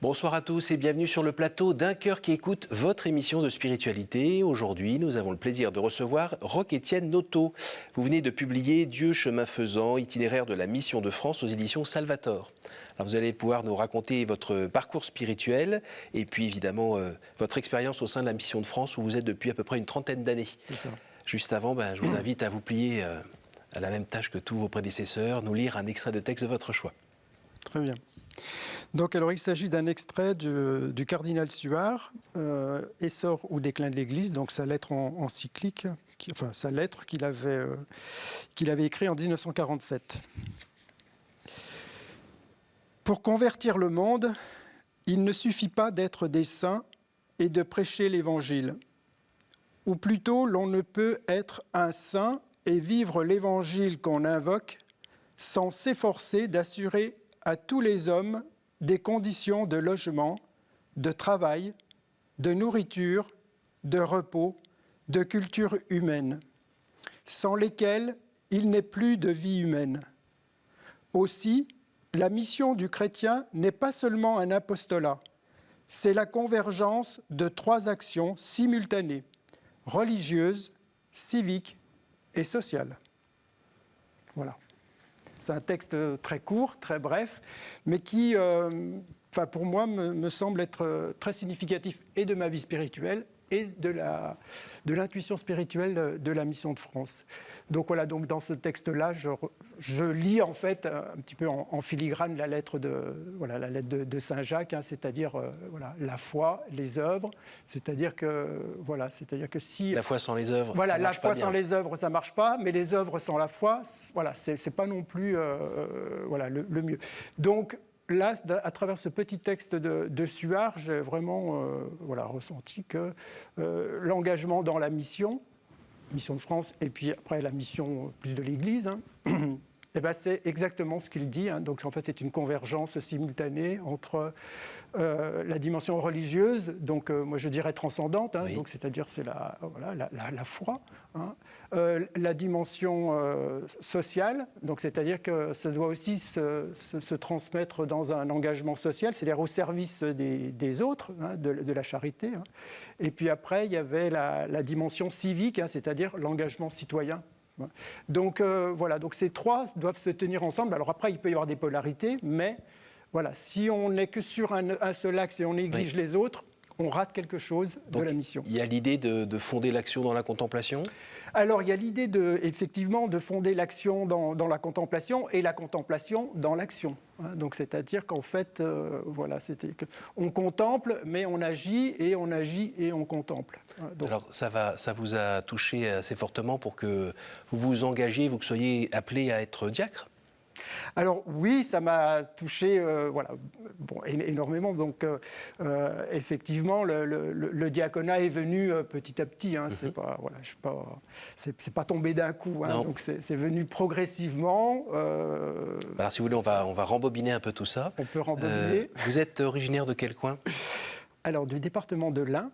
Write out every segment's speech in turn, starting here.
Bonsoir à tous et bienvenue sur le plateau d'Un cœur qui écoute, votre émission de spiritualité. Aujourd'hui, nous avons le plaisir de recevoir Roch-Étienne Noto. Vous venez de publier Dieu chemin faisant, itinéraire de la mission de France aux éditions Salvator. Alors vous allez pouvoir nous raconter votre parcours spirituel et puis évidemment votre expérience au sein de la mission de France où vous êtes depuis à peu près une trentaine d'années. C'est ça. Juste avant, je vous invite à vous plier à la même tâche que tous vos prédécesseurs, nous lire un extrait de texte de votre choix. Très bien. Donc, alors, il s'agit d'un extrait du cardinal Suard, Essor ou déclin de l'Église, donc sa lettre encyclique, sa lettre qu'il avait écrite en 1947. Pour convertir le monde, il ne suffit pas d'être des saints et de prêcher l'Évangile. Ou plutôt, l'on ne peut être un saint et vivre l'Évangile qu'on invoque sans s'efforcer d'assurer à tous les hommes des conditions de logement, de travail, de nourriture, de repos, de culture humaine, sans lesquelles il n'est plus de vie humaine. Aussi, la mission du chrétien n'est pas seulement un apostolat, c'est la convergence de 3 actions simultanées, religieuses, civiques et sociales. Voilà. C'est un texte très court, très bref, mais qui, pour moi, me semble être très significatif et de ma vie spirituelle et de l'intuition spirituelle de la mission de France. Donc voilà, donc dans ce texte-là, je lis en fait un petit peu en filigrane la lettre de Saint Jacques, c'est-à-dire la foi, les œuvres, c'est-à-dire que si la foi sans les œuvres, voilà, ça marche la foi pas bien. sans les œuvres, ça marche pas, mais les œuvres sans la foi, c'est pas non plus le mieux. Donc là, à travers ce petit texte de Suard, j'ai vraiment ressenti que l'engagement dans la mission de France, et puis après la mission plus de l'Église, c'est exactement ce qu'il dit. Donc en fait, c'est une convergence simultanée entre la dimension religieuse, donc moi je dirais transcendante, oui. donc c'est-à-dire c'est la foi, la dimension sociale, donc c'est-à-dire que ça doit aussi se transmettre dans un engagement social, c'est-à-dire au service des autres, de la charité. Et puis après, il y avait la dimension civique, c'est-à-dire l'engagement citoyen. Donc donc ces 3 doivent se tenir ensemble. Alors après, il peut y avoir des polarités, mais voilà, si on n'est que sur un seul axe et on néglige les autres, on rate quelque chose de la mission. Il y a l'idée de fonder l'action dans la contemplation ? Alors, il y a l'idée effectivement de fonder l'action dans la contemplation et la contemplation dans l'action. Donc, c'est-à-dire qu'en fait, on contemple, mais on agit et on agit et on contemple. Donc, alors, ça vous a touché assez fortement pour que vous vous engagiez, vous que soyez appelé à être diacre ? Alors oui, ça m'a touché énormément. Donc effectivement, le diaconat est venu petit à petit. C'est pas tombé d'un coup. Donc c'est venu progressivement. Alors si vous voulez, on va rembobiner un peu tout ça. On peut rembobiner. Vous êtes originaire de quel coin ? Alors du département de l'Ain.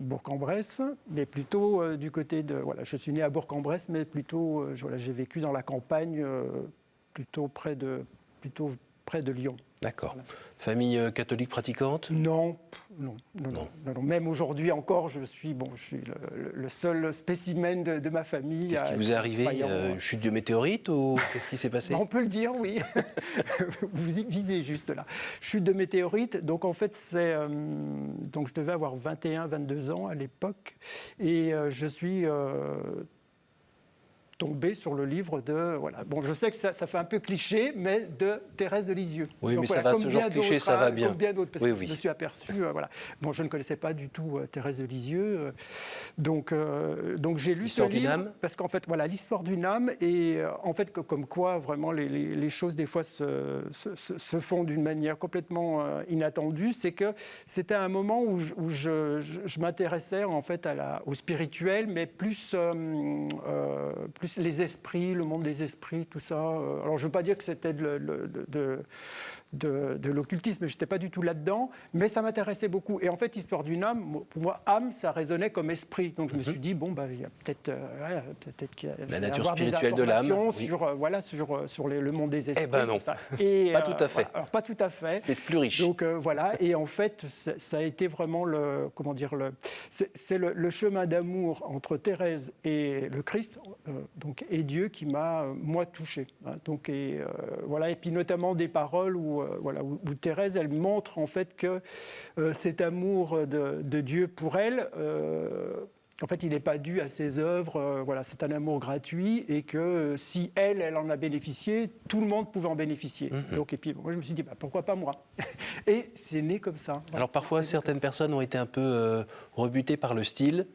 Bourg-en-Bresse, mais plutôt du côté de... je suis né à Bourg-en-Bresse, mais plutôt, j'ai vécu dans la campagne, plutôt près de Lyon. D'accord. Voilà. Famille catholique pratiquante ? Non. Même aujourd'hui encore, je suis le seul spécimen de ma famille. Qu'est-ce qui vous est arrivé ? Une chute de météorite ou qu'est-ce qui s'est passé ? On peut le dire, oui. Vous visez juste là. Chute de météorite. Donc en fait, donc je devais avoir 21-22 ans à l'époque, et je suis tombé sur le livre de... je sais que ça fait un peu cliché, mais de Thérèse de Lisieux. Oui, donc, mais ça va, ce genre de cliché, ça va bien. Comme bien d'autres, parce que je me suis aperçu... je ne connaissais pas du tout Thérèse de Lisieux. Donc j'ai lu ce livre, parce qu'en fait, l'histoire d'une âme, et en fait, comme quoi, vraiment, les choses, des fois, se font d'une manière complètement inattendue. C'est que c'était un moment où je m'intéressais, en fait, au spirituel, mais plus les esprits, le monde des esprits, tout ça. Alors, je ne veux pas dire que c'était de l'occultisme. Je n'étais pas du tout là-dedans, mais ça m'intéressait beaucoup. Et en fait, Histoire d'une âme, pour moi, âme, ça résonnait comme esprit. Donc je me suis dit, bon, il y a peut-être qu'il y a la nature avoir spirituelle des de l'âme. sur le monde des esprits. Eh ben non, ça. Et, pas tout à fait. Alors, pas tout à fait. C'est plus riche. Donc voilà, et en fait, ça a été vraiment c'est le chemin d'amour entre Thérèse et le Christ, et Dieu qui m'a, moi, touché. Hein. Donc, voilà, et puis notamment des paroles où Thérèse, elle montre en fait que cet amour de Dieu pour elle, en fait, il n'est pas dû à ses œuvres, c'est un amour gratuit, et que si elle en a bénéficié, tout le monde pouvait en bénéficier. Donc, et puis moi, je me suis dit, pourquoi pas moi? Et c'est né comme ça. Voilà, alors parfois, certaines personnes ont été un peu rebutées par le style.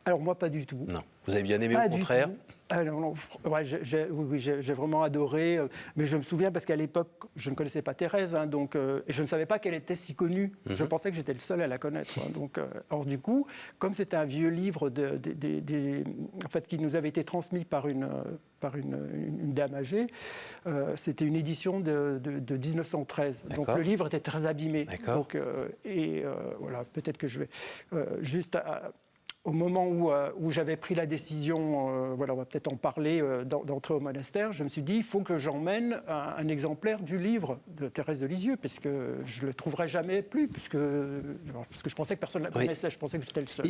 Alors moi, pas du tout. Non, vous avez bien aimé Pas au contraire. Non, ouais, j'ai vraiment adoré, mais je me souviens parce qu'à l'époque, je ne connaissais pas Thérèse, hein, donc, et je ne savais pas qu'elle était si connue. Je pensais que j'étais le seul à la connaître. Hein, donc, or du coup, comme c'était un vieux livre en fait, qui nous avait été transmis par une dame âgée, c'était une édition de 1913. D'accord. Donc le livre était très abîmé. D'accord. Donc, voilà, peut-être que je vais juste... Au moment où j'avais pris la décision, on va peut-être en parler, d'entrer au monastère, je me suis dit, il faut que j'emmène un exemplaire du livre de Thérèse de Lisieux, parce que je ne le trouverai jamais plus, parce que je pensais que personne ne la connaissait, je pensais que j'étais le seul.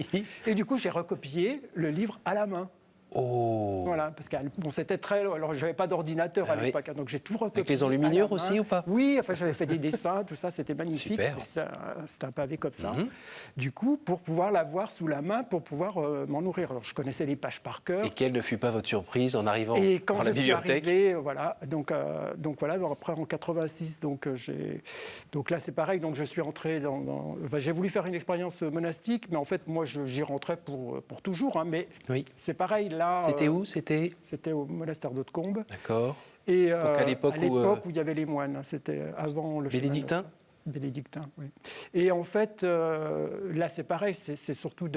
Et du coup, j'ai recopié le livre à la main. Oh. Voilà, parce que c'était très... Alors, je n'avais pas d'ordinateur à l'époque, donc j'ai tout recopié. Avec les enluminures aussi ou pas? Oui, enfin, j'avais fait des dessins, tout ça, c'était magnifique. C'était un pavé comme ça. Du coup, pour pouvoir l'avoir sous la main, pour pouvoir m'en nourrir. Alors, je connaissais les pages par cœur. Et quelle ne fut pas votre surprise en arrivant dans la bibliothèque? Et quand je suis arrivé, donc voilà, après en 86, donc là, c'est pareil, donc je suis entré j'ai voulu faire une expérience monastique, mais en fait, moi, j'y rentrais pour toujours, hein, mais c'est pareil. C'était où? C'était au monastère d'Hautecombe. D'accord. Et donc à l'époque où il y avait les moines, c'était avant le bénédictin. Bénédictin, oui. Et en fait, là, c'est pareil, c'est surtout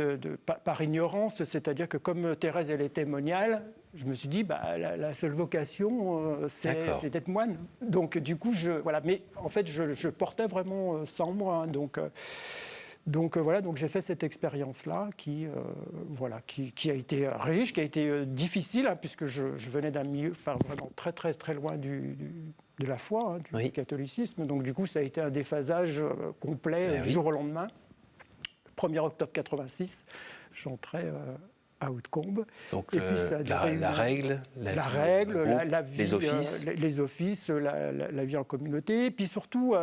par ignorance, c'est-à-dire que comme Thérèse, elle était moniale, je me suis dit, la seule vocation, c'est d'être moine. Donc, du coup, mais en fait, je portais vraiment ça en moi. Donc j'ai fait cette expérience-là qui a été riche, qui a été difficile, hein, puisque je venais d'un milieu vraiment très, très, très loin de la foi, hein, du catholicisme. Donc du coup, ça a été un déphasage complet du jour au lendemain. 1er octobre 86, j'entrais à Hautecombe. Donc et puis, ça a duré la règle, la vie, les offices, la vie en communauté, et puis surtout...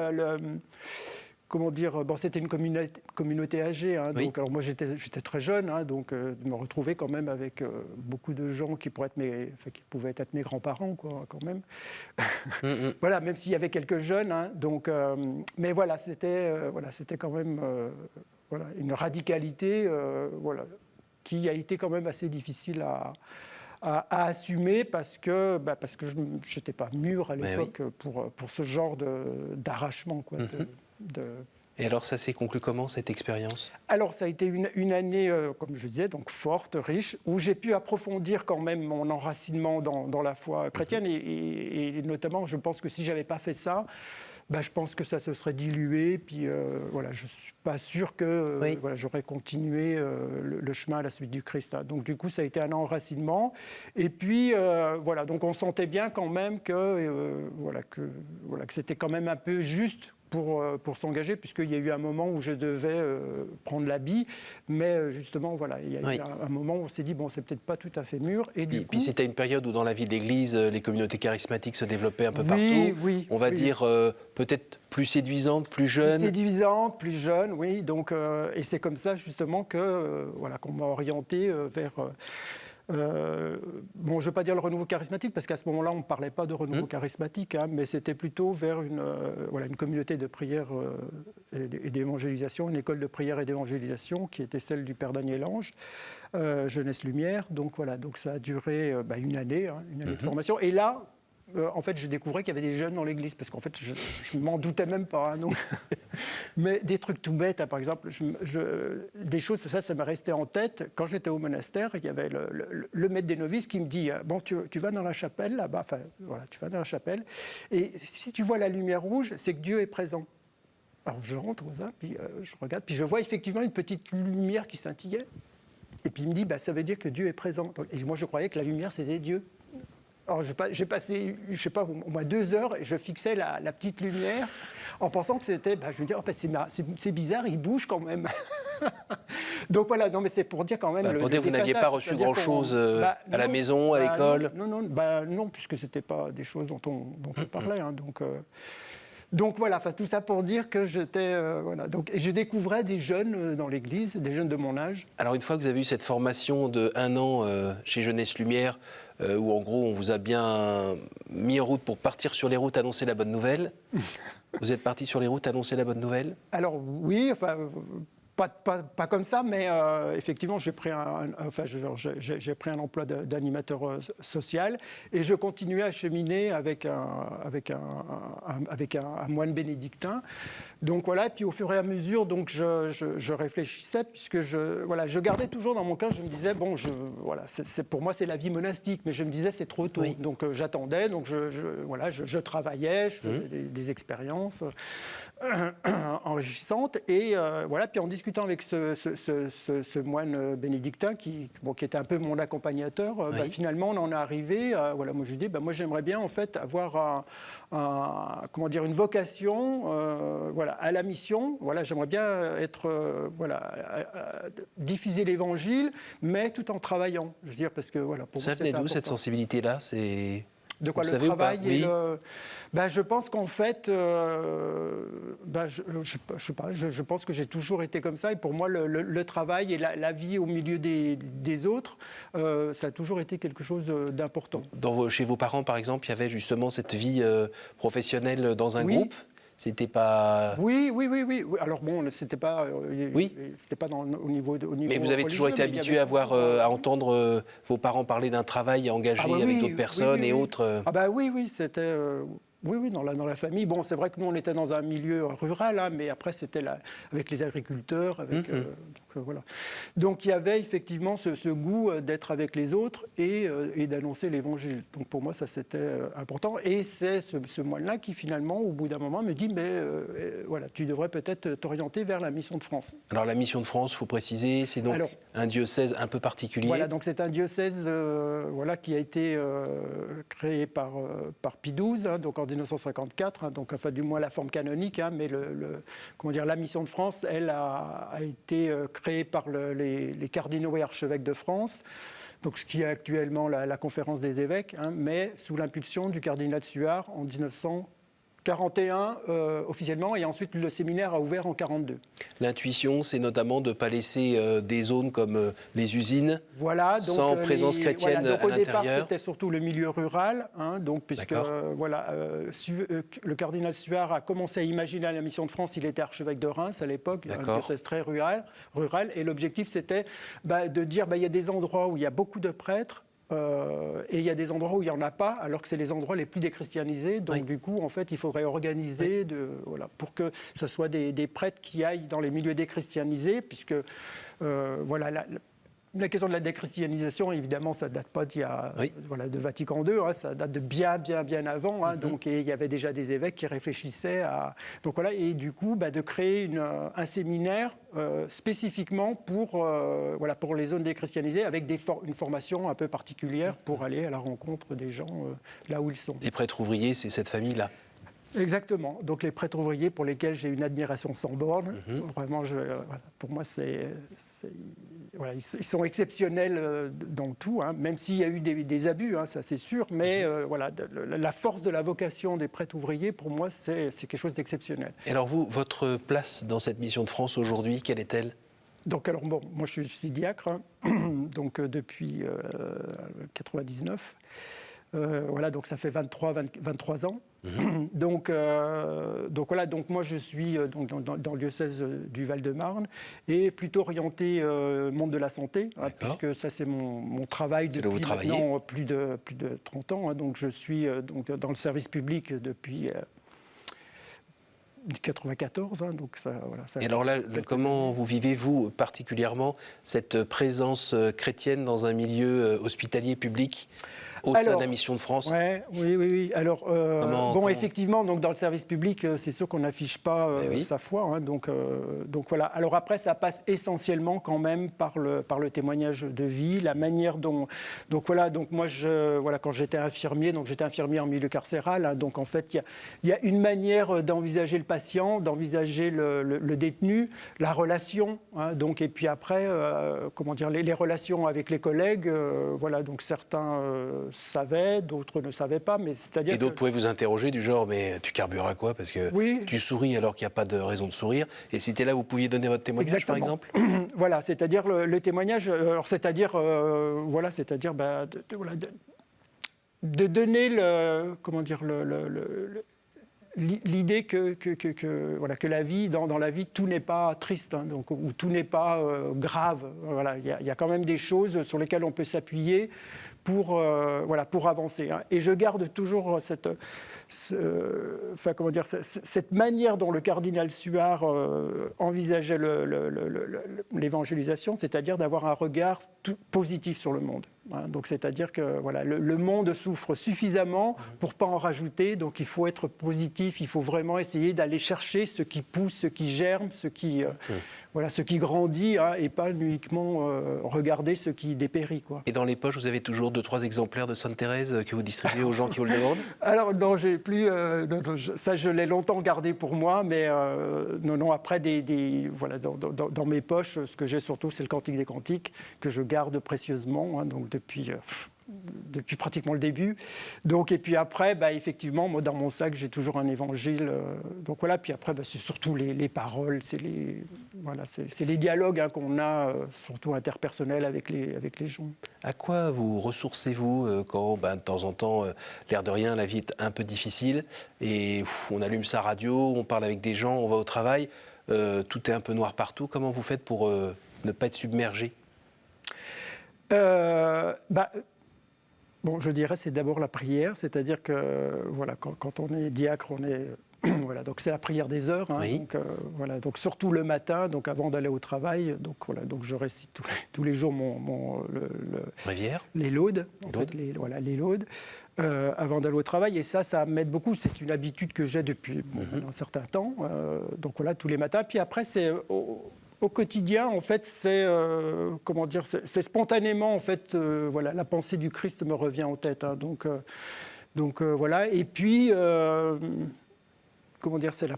comment dire, c'était une communauté âgée, hein, donc alors moi j'étais très jeune, hein, donc de me retrouver quand même avec beaucoup de gens qui pouvaient être mes grands-parents, quoi, quand même. Voilà, même s'il y avait quelques jeunes, hein, donc, mais voilà, c'était quand même une radicalité, qui a été quand même assez difficile à assumer parce que je n'étais pas mûr à l'époque pour ce genre d'arrachement, quoi. Et alors, ça s'est conclu comment, cette expérience? Alors, ça a été une année, comme je disais, donc forte, riche, où j'ai pu approfondir quand même mon enracinement dans la foi chrétienne. Et notamment, je pense que si je n'avais pas fait ça, je pense que ça se serait dilué. Puis, je ne suis pas sûr que j'aurais continué le chemin à la suite du Christ. Hein. Donc, du coup, ça a été un enracinement. Et puis, donc on sentait bien quand même que c'était quand même un peu juste pour s'engager, puisqu'il y a eu un moment où je devais prendre l'habit, mais justement, il y a eu un moment où on s'est dit, c'est peut-être pas tout à fait mûr. Et puis c'était une période où dans la vie de l'Église, les communautés charismatiques se développaient un peu partout. On va dire peut-être plus séduisantes, plus jeunes. Plus séduisantes, plus jeunes, oui. Donc, et c'est comme ça justement qu'on m'a orienté vers... je ne veux pas dire le renouveau charismatique, parce qu'à ce moment-là, on ne parlait pas de renouveau charismatique, hein, mais c'était plutôt vers une communauté de prière et d'évangélisation, une école de prière et d'évangélisation qui était celle du Père Daniel Ange, Jeunesse Lumière. Donc ça a duré une année de formation. Et là, en fait, je découvrais qu'il y avait des jeunes dans l'église, parce qu'en fait, je ne m'en doutais même pas. Hein, donc Mais des trucs tout bêtes, hein, par exemple, des choses, ça m'est resté en tête. Quand j'étais au monastère, il y avait le maître des novices qui me dit bon, tu vas dans la chapelle, là-bas, enfin, voilà, tu vas dans la chapelle, et si tu vois la lumière rouge, c'est que Dieu est présent. Alors je rentre, ça, puis je regarde, puis je vois effectivement une petite lumière qui scintillait. Et puis il me dit ça veut dire que Dieu est présent. Et moi, je croyais que la lumière, c'était Dieu. Alors, j'ai passé, je sais pas, au moins 2 heures, et je fixais la petite lumière en pensant que c'était. Je me dis, c'est bizarre, il bouge quand même. Donc voilà, non, mais c'est pour dire quand même. Pour dire que vous n'aviez pas reçu grand-chose à la maison, à l'école. Non, puisque c'était pas des choses dont on parlait. Hein, donc voilà, tout ça pour dire que j'étais. Voilà, donc, et je découvrais des jeunes dans l'église, des jeunes de mon âge. Alors, une fois que vous avez eu cette formation de 1 an chez Jeunesse Lumière, où en gros on vous a bien mis en route pour partir sur les routes annoncer la bonne nouvelle, vous êtes parti sur les routes annoncer la bonne nouvelle ? Alors oui, pas comme ça, mais effectivement, j'ai pris j'ai pris un emploi d'animateur social et je continuais à cheminer avec un moine bénédictin. Donc voilà, et puis au fur et à mesure, donc je réfléchissais puisque je gardais toujours dans mon cœur, je me disais pour moi c'est la vie monastique, mais je me disais c'est trop tôt. Oui. Donc j'attendais, donc je travaillais, je faisais des expériences enrichissantes et puis en discutant avec ce moine bénédictin qui était un peu mon accompagnateur, finalement on en est arrivé. Moi je lui dis, moi j'aimerais bien en fait avoir une vocation, à la mission. J'aimerais bien être, diffuser l'Évangile, mais tout en travaillant. Je veux dire parce que pour ça venait d'où cette sensibilité-là ? De quoi, le travail et je pense qu'en fait, je pense que j'ai toujours été comme ça. Et pour moi, le travail et la vie au milieu des autres, ça a toujours été quelque chose d'important. Chez vos parents, par exemple, il y avait justement cette vie professionnelle dans un groupe ? C'était pas... Oui. Alors bon, c'était pas au niveau mais vous avez toujours été habitué à entendre vos parents parler d'un travail engagé avec d'autres personnes et autres. Oui, c'était... Oui, dans la famille. Bon, c'est vrai que nous, on était dans un milieu rural, hein, mais après, c'était avec les agriculteurs. Voilà. Donc, il y avait effectivement ce goût d'être avec les autres et d'annoncer l'Évangile. Donc, pour moi, ça, c'était important. Et c'est ce moine-là qui, finalement, au bout d'un moment, me dit, tu devrais peut-être t'orienter vers la Mission de France. Alors, la Mission de France, il faut préciser, c'est donc un diocèse un peu particulier. Voilà, donc c'est un diocèse qui a été créé par Pie XII, hein, donc en 1954, hein, du moins la forme canonique, hein, mais la Mission de France, elle a été créée par les cardinaux et archevêques de France, donc ce qui est actuellement la conférence des évêques, hein, mais sous l'impulsion du cardinal Suard en 1941 officiellement, et ensuite le séminaire a ouvert en 1942. L'intuition, c'est notamment de ne pas laisser des zones comme les usines sans présence chrétienne à l'intérieur. Au départ, c'était surtout le milieu rural, hein, puisque le cardinal Suard a commencé à imaginer la Mission de France, il était archevêque de Reims à l'époque, un diocèse très rural, et l'objectif c'était de dire il y a des endroits où il y a beaucoup de prêtres, et il y a des endroits où il n'y en a pas, alors que c'est les endroits les plus déchristianisés. Donc du coup, en fait, il faudrait organiser pour que ce soit des prêtres qui aillent dans les milieux déchristianisés, puisque la question de la déchristianisation, évidemment, ça ne date pas de Vatican II, hein, ça date de bien avant. Hein, et il y avait déjà des évêques qui réfléchissaient à... et du coup, de créer un séminaire spécifiquement pour les zones déchristianisées, avec une formation un peu particulière pour aller à la rencontre des gens là où ils sont. Les prêtres ouvriers, c'est cette famille-là ? Exactement. Donc les prêtres ouvriers pour lesquels j'ai une admiration sans borne. Vraiment, pour moi, ils sont exceptionnels dans tout, hein, même s'il y a eu des abus, hein, ça c'est sûr. Mais la force de la vocation des prêtres ouvriers, pour moi, c'est quelque chose d'exceptionnel. Et alors vous, votre place dans cette Mission de France aujourd'hui, quelle est-elle ? Donc moi je suis diacre, hein, donc depuis 99. Donc ça fait 23 ans. Donc moi je suis dans le diocèse du Val-de-Marne et plutôt orienté monde de la santé, hein, puisque ça c'est mon travail depuis maintenant plus de 30 ans. Hein, donc je suis dans le service public depuis 94, hein, donc ça, voilà. Ça, et alors là, comment vous vivez, vous, particulièrement, cette présence chrétienne dans un milieu hospitalier public au sein de la Mission de France? Oui. Alors, comment... effectivement, donc, dans le service public, c'est sûr qu'on n'affiche pas sa foi. Hein, donc voilà. Alors après, ça passe essentiellement quand même par le témoignage de vie, la manière dont... Donc voilà, donc moi, quand j'étais infirmier en milieu carcéral, hein, donc en fait, il y a une manière d'envisager le patient, d'envisager le détenu, la relation, hein, donc, et puis après, les relations avec les collègues, voilà, donc certains savaient, d'autres ne savaient pas, mais c'est-à-dire et d'autres pouvaient vous interroger du genre, mais tu carbures à quoi? Parce que tu souris alors qu'il n'y a pas de raison de sourire, et si tu es là, vous pouviez donner votre témoignage. Exactement. Par exemple. Voilà, c'est-à-dire le témoignage, alors c'est-à-dire, de donner l'idée que la vie, dans la vie, tout n'est pas triste, hein, donc, ou tout n'est pas grave. Voilà, il y a quand même des choses sur lesquelles on peut s'appuyer pour avancer. Hein. Et je garde toujours cette manière dont le cardinal Suard envisageait l'évangélisation, c'est-à-dire d'avoir un regard positif sur le monde. Hein. Donc, c'est-à-dire que le monde souffre suffisamment pour ne pas en rajouter, donc il faut être positif, il faut vraiment essayer d'aller chercher ce qui pousse, ce qui germe, ce qui grandit, hein, et pas uniquement regarder ce qui dépérit. Quoi. Et dans les poches, vous avez toujours 2-3 exemplaires de Sainte Thérèse que vous distribuez aux gens qui vous le demandent? Alors non, j'ai plus. Ça, je l'ai longtemps gardé pour moi, mais non. Après, dans mes poches, ce que j'ai surtout, c'est le Cantique des Cantiques que je garde précieusement, hein, donc depuis pratiquement le début. Donc, et puis après, effectivement, moi, dans mon sac, j'ai toujours un évangile. Donc voilà, puis après, c'est surtout les paroles, c'est les dialogues, hein, qu'on a, surtout interpersonnels avec les gens. À quoi vous ressourcez-vous quand, de temps en temps, l'air de rien, la vie est un peu difficile et on allume sa radio, on parle avec des gens, on va au travail, tout est un peu noir partout. Comment vous faites pour ne pas être submergé? Je dirais c'est d'abord la prière, c'est-à-dire que quand on est diacre, on est donc c'est la prière des heures, hein, oui. Donc surtout le matin, donc avant d'aller au travail, donc je récite tous les jours les laudes, les laudes avant d'aller au travail, et ça m'aide beaucoup. C'est une habitude que j'ai depuis un certain temps, tous les matins. Puis après c'est au quotidien, en fait, c'est spontanément, en fait, la pensée du Christ me revient en tête. Hein, et puis, c'est la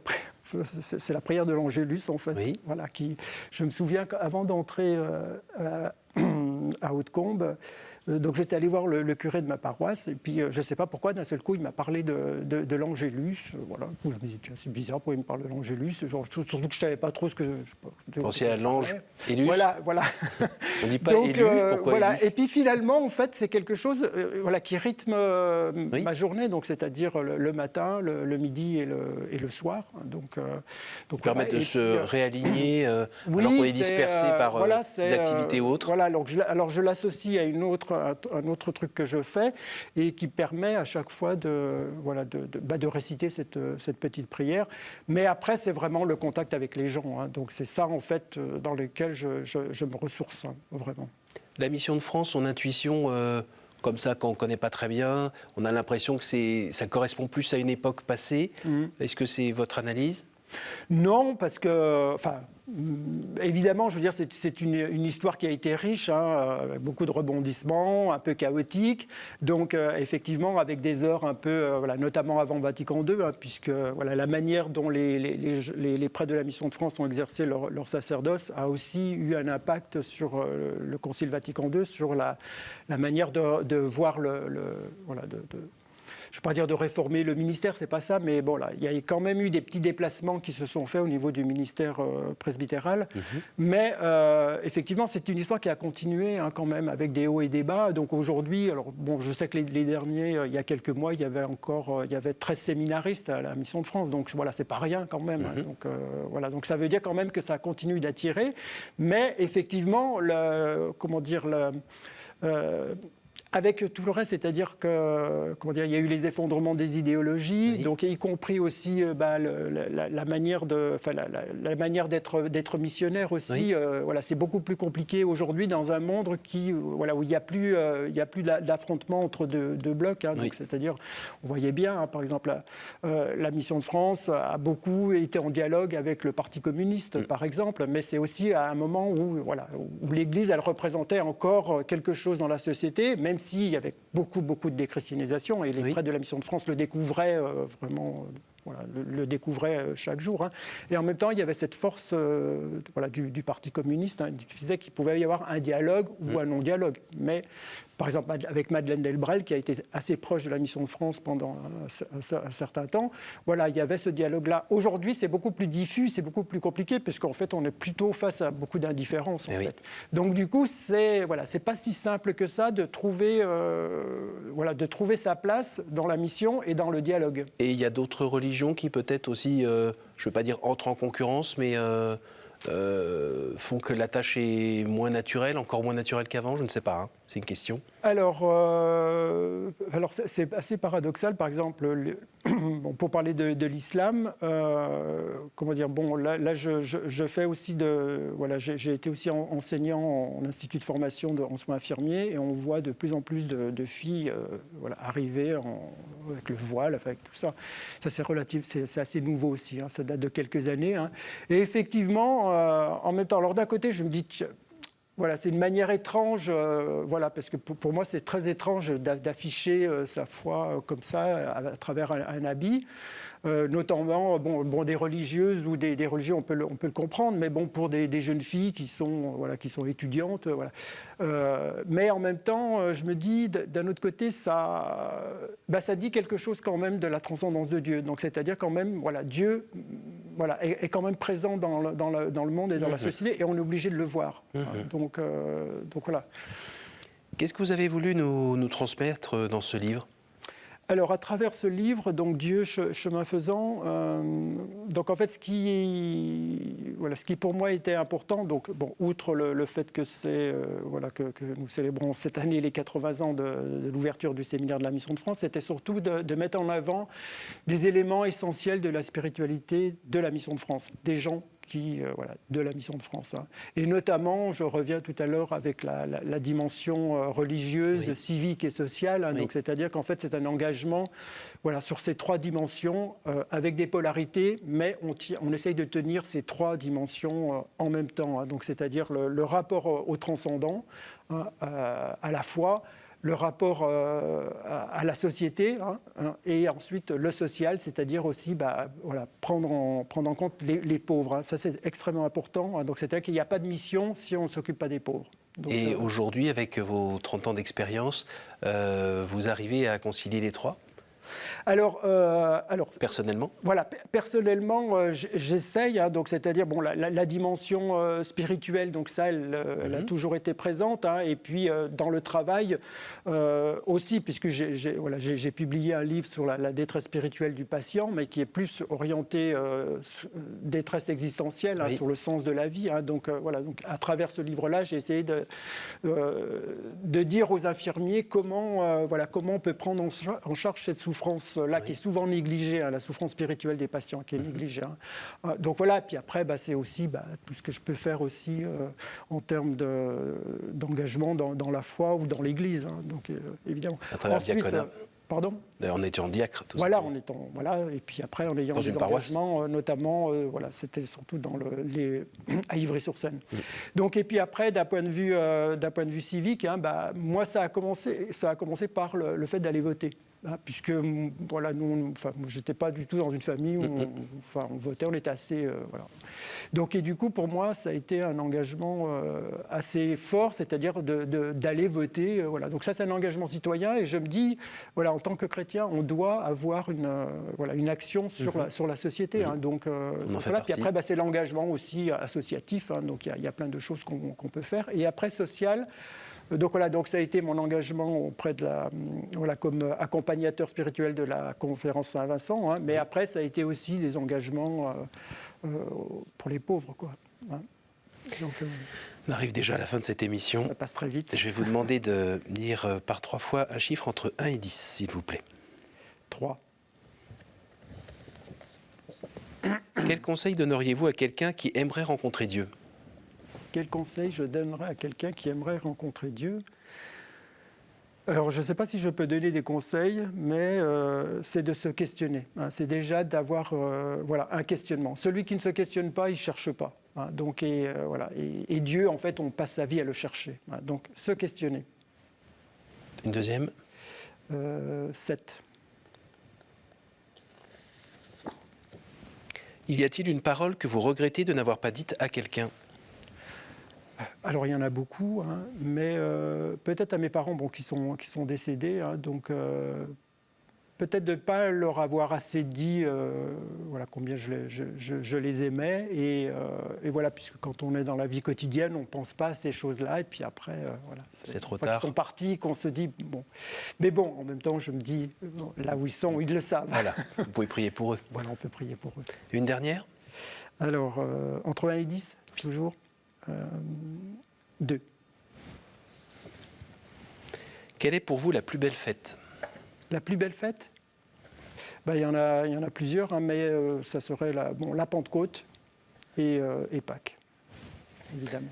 prière de l'Angélus, en fait. Oui. Je me souviens qu'avant d'entrer à Hautecombe, donc j'étais allé voir le curé de ma paroisse, et puis je ne sais pas pourquoi, d'un seul coup, il m'a parlé de l'Angélus. Je me dis, tiens, c'est bizarre, pourquoi il me parle de l'Angélus, surtout que je ne savais pas trop ce que... Vous pensiez à l'ange Élus. Voilà. On ne dit pas Élus, pourquoi Élus? Et puis finalement, en fait, c'est quelque chose qui rythme ma journée, donc c'est-à-dire le matin, le midi et le soir. Donc permet de se réaligner alors qu'on est dispersé par des activités autres. Alors je l'associe à un autre truc que je fais et qui permet à chaque fois de réciter cette petite prière. Mais après, c'est vraiment le contact avec les gens. Hein. Donc c'est ça, en fait, dans lequel je me ressource, hein, vraiment. La Mission de France, son intuition, comme ça, quand on ne connaît pas très bien, on a l'impression que ça correspond plus à une époque passée. Est-ce que c'est votre analyse? Non, parce que... évidemment, je veux dire, c'est une histoire qui a été riche, hein, avec beaucoup de rebondissements, un peu chaotique. Donc, effectivement, avec des heures un peu, notamment avant Vatican II, hein, puisque la manière dont les prêtres de la Mission de France ont exercé leur sacerdoce a aussi eu un impact sur le Concile Vatican II, sur la manière de voir je ne veux pas dire de réformer le ministère, c'est pas ça, mais bon, là, il y a quand même eu des petits déplacements qui se sont faits au niveau du ministère presbytéral. Mais effectivement, c'est une histoire qui a continué, hein, quand même, avec des hauts et des bas. Donc aujourd'hui, je sais que les derniers, il y a quelques mois, il y avait 13 séminaristes à la Mission de France. Donc voilà, c'est pas rien quand même. Hein. Donc ça veut dire quand même que ça continue d'attirer. Mais effectivement, Avec tout le reste, c'est-à-dire que, comment dire, il y a eu les effondrements des idéologies, Oui. donc y compris aussi la manière la manière d'être missionnaire aussi. Oui. Voilà, c'est beaucoup plus compliqué aujourd'hui dans un monde où il n'y a plus d'affrontement entre deux blocs. Hein, Oui. donc, c'est-à-dire, on voyait bien, hein, par exemple, la Mission de France a beaucoup été en dialogue avec le Parti communiste, par exemple, mais c'est aussi à un moment où l'Église, elle représentait encore quelque chose dans la société, même s'il y avait beaucoup de déchristianisation, et les prêtres de la Mission de France le découvraient vraiment... le découvrait chaque jour. Hein. Et en même temps, il y avait cette force du Parti communiste, hein, qui faisait qu'il pouvait y avoir un dialogue ou un non-dialogue. Mais, par exemple, avec Madeleine Delbrel, qui a été assez proche de la Mission de France pendant un certain temps, voilà, il y avait ce dialogue-là. Aujourd'hui, c'est beaucoup plus diffus, c'est beaucoup plus compliqué, puisqu'en fait, on est plutôt face à beaucoup d'indifférence. En fait. Donc, du coup, c'est pas si simple que ça de trouver sa place dans la mission et dans le dialogue. Et il y a d'autres religions qui peut-être aussi, je ne veux pas dire entrent en concurrence, mais font que la tâche est moins naturelle, encore moins naturelle qu'avant, je ne sais pas, hein. C'est une question. Alors c'est assez paradoxal. Par exemple, pour parler de l'islam, comment dire, bon, là je fais aussi j'ai été aussi enseignant en institut de formation en soins infirmiers, et on voit de plus en plus de filles arriver avec le voile, avec tout ça. Ça c'est assez nouveau aussi, hein, ça date de quelques années. Hein. Et effectivement, en même temps, alors d'un côté, je me dis... Voilà, c'est une manière étrange, parce que pour moi, c'est très étrange d'afficher sa foi comme ça, à travers un habit. Notamment des religieuses ou des religieux, on peut le comprendre, mais bon, pour des jeunes filles qui sont étudiantes. Mais en même temps, je me dis, d'un autre côté, ça dit quelque chose quand même de la transcendance de Dieu. Donc, c'est-à-dire quand même, Dieu est quand même présent dans le monde et dans la société, et on est obligé de le voir. Donc voilà. Qu'est-ce que vous avez voulu nous transmettre dans ce livre ? Alors, à travers ce livre, donc Dieu, chemin faisant, donc en fait, ce qui pour moi était important, donc outre le fait que que nous célébrons cette année les 80 ans de l'ouverture du séminaire de la Mission de France, c'était surtout de mettre en avant des éléments essentiels de la spiritualité de la Mission de France, des gens de la Mission de France. Hein. Et notamment, je reviens tout à l'heure avec la dimension religieuse, civique et sociale. Hein, donc, c'est-à-dire qu'en fait, c'est un engagement sur ces trois dimensions, avec des polarités, mais on essaye de tenir ces trois dimensions en même temps. Hein. Donc, c'est-à-dire le rapport au transcendant, hein, à la foi, le rapport à la société, et ensuite le social, c'est-à-dire aussi prendre en compte les pauvres. Hein. Ça, c'est extrêmement important. Hein. Donc, c'est-à-dire qu'il n'y a pas de mission si on ne s'occupe pas des pauvres. Donc, et aujourd'hui, avec vos 30 ans d'expérience, vous arrivez à concilier les trois ? Alors, personnellement, personnellement, j'essaye. Hein, donc, c'est-à-dire, la dimension spirituelle, donc ça, elle a toujours été présente. Hein, et puis, dans le travail aussi, puisque j'ai publié un livre sur la détresse spirituelle du patient, mais qui est plus orienté détresse existentielle, hein, sur le sens de la vie. Hein, donc, donc, à travers ce livre-là, j'ai essayé de dire aux infirmiers comment on peut prendre en charge cette souffrance-là, qui est souvent négligée, hein, la souffrance spirituelle des patients qui est négligée. Hein. Donc voilà, puis après, c'est aussi tout ce que je peux faire aussi en termes d'engagement dans la foi ou dans l'Église. Hein. Donc évidemment. À travers le diaconat. Pardon ? En étant diacre, tout ça. Et puis après en ayant des engagements, notamment, c'était surtout à Ivry-sur-Seine. Donc, et puis après, d'un point de vue civique, hein, moi, ça a commencé par le fait d'aller voter. Hein, puisque j'étais pas du tout dans une famille où on votait, on était assez Donc, et du coup, pour moi, ça a été un engagement assez fort, c'est-à-dire d'aller voter. Donc ça, c'est un engagement citoyen, et je me dis, en tant que chrétien, on doit avoir une action sur la société. Hein, donc puis après, c'est l'engagement aussi associatif. Hein, donc il y a plein de choses qu'on peut faire. Et après, social. Donc ça a été mon engagement auprès de comme accompagnateur spirituel de la conférence Saint-Vincent, hein, mais après ça a été aussi des engagements pour les pauvres, quoi. Hein. Donc, On arrive déjà à la fin de cette émission. ça passe très vite. Je vais vous demander de dire par 3 fois un chiffre entre 1 et 10, s'il vous plaît. 3. Quel conseil donneriez-vous à quelqu'un qui aimerait rencontrer Dieu ? Quel conseil je donnerais à quelqu'un qui aimerait rencontrer Dieu ? Alors, je ne sais pas si je peux donner des conseils, mais c'est de se questionner. Hein. C'est déjà d'avoir un questionnement. Celui qui ne se questionne pas, il ne cherche pas. Hein. Donc, et Dieu, en fait, on passe sa vie à le chercher. Hein. Donc, se questionner. Une deuxième ? 7. Y a-t-il une parole que vous regrettez de n'avoir pas dite à quelqu'un ? Alors, il y en a beaucoup, hein, mais peut-être à mes parents qui sont décédés. Hein, donc, peut-être de ne pas leur avoir assez dit combien je les aimais. Et voilà, puisque quand on est dans la vie quotidienne, on ne pense pas à ces choses-là. Et puis après, c'est trop une fois tard. qu'ils sont partis, qu'on se dit, bon. Mais bon, en même temps, je me dis, là où ils sont, ils le savent. Voilà, vous pouvez prier pour eux. Voilà, on peut prier pour eux. Une dernière ? Alors, entre 1 et 10, toujours 2. Quelle est pour vous la plus belle fête ? La plus belle fête ? Il y en a plusieurs, hein, mais ça serait la Pentecôte et Pâques, évidemment.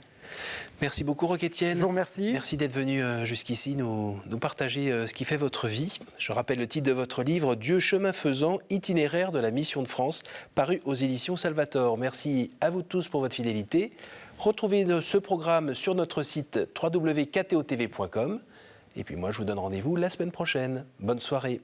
Merci beaucoup, Roch-Étienne. Je vous remercie. Merci d'être venu jusqu'ici nous partager ce qui fait votre vie. Je rappelle le titre de votre livre, Dieu chemin faisant, itinéraire de la mission de France, paru aux éditions Salvator. Merci à vous tous pour votre fidélité. Retrouvez ce programme sur notre site www.ktotv.com. Et puis moi, je vous donne rendez-vous la semaine prochaine. Bonne soirée.